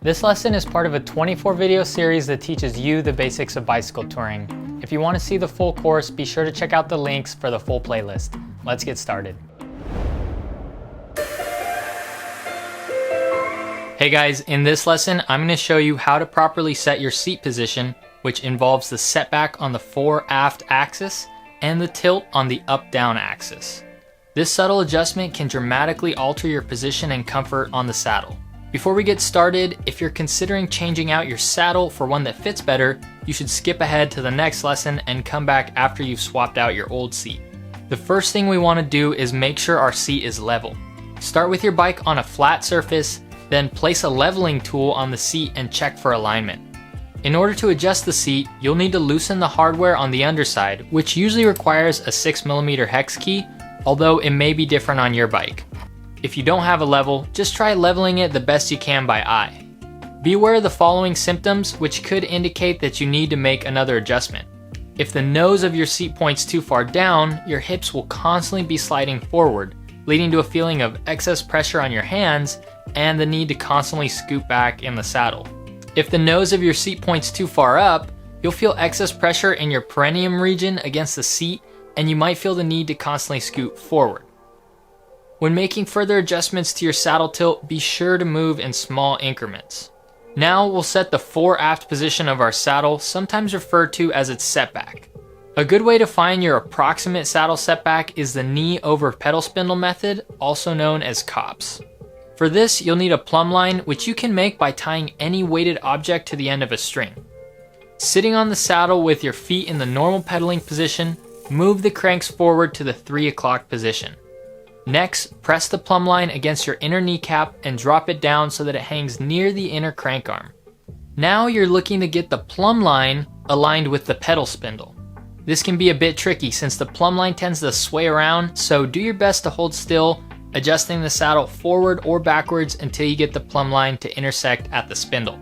This lesson is part of a 24 video series that teaches you the basics of bicycle touring. If you want to see the full course, be sure to check out the links for the full playlist. Let's get started. Hey guys, in this lesson, I'm going to show you how to properly set your seat position, which involves the setback on the fore aft axis and the tilt on the up-down axis. This subtle adjustment can dramatically alter your position and comfort on the saddle. Before we get started, if you're considering changing out your saddle for one that fits better, you should skip ahead to the next lesson and come back after you've swapped out your old seat. The first thing we want to do is make sure our seat is level. Start with your bike on a flat surface, then place a leveling tool on the seat and check for alignment. In order to adjust the seat, you'll need to loosen the hardware on the underside, which usually requires a 6mm hex key, although it may be different on your bike. If you don't have a level, just try leveling it the best you can by eye. Be aware of the following symptoms, which could indicate that you need to make another adjustment. If the nose of your seat points too far down, your hips will constantly be sliding forward, leading to a feeling of excess pressure on your hands and the need to constantly scoot back in the saddle. If the nose of your seat points too far up, you'll feel excess pressure in your perineum region against the seat, and you might feel the need to constantly scoot forward. When making further adjustments to your saddle tilt, be sure to move in small increments. Now we'll set the fore aft position of our saddle, sometimes referred to as its setback. A good way to find your approximate saddle setback is the knee over pedal spindle method, also known as KOPS. For this, you'll need a plumb line, which you can make by tying any weighted object to the end of a string. Sitting on the saddle with your feet in the normal pedaling position, move the cranks forward to the 3 o'clock position. Next, press the plumb line against your inner kneecap and drop it down so that it hangs near the inner crank arm. Now you're looking to get the plumb line aligned with the pedal spindle. This can be a bit tricky since the plumb line tends to sway around, so do your best to hold still, adjusting the saddle forward or backwards until you get the plumb line to intersect at the spindle.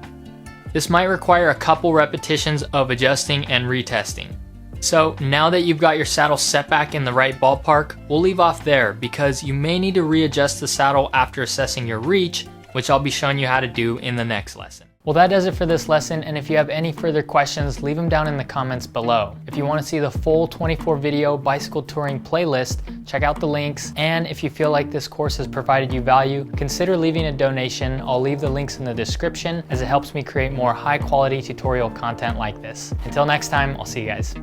This might require a couple repetitions of adjusting and retesting. So now that you've got your saddle set back in the right ballpark, we'll leave off there because you may need to readjust the saddle after assessing your reach, which I'll be showing you how to do in the next lesson. Well, that does it for this lesson, and if you have any further questions, leave them down in the comments below. If you want to see the full 24 video bicycle touring playlist, check out the links, and if you feel like this course has provided you value, consider leaving a donation. I'll leave the links in the description as it helps me create more high quality tutorial content like this. Until next time, I'll see you guys.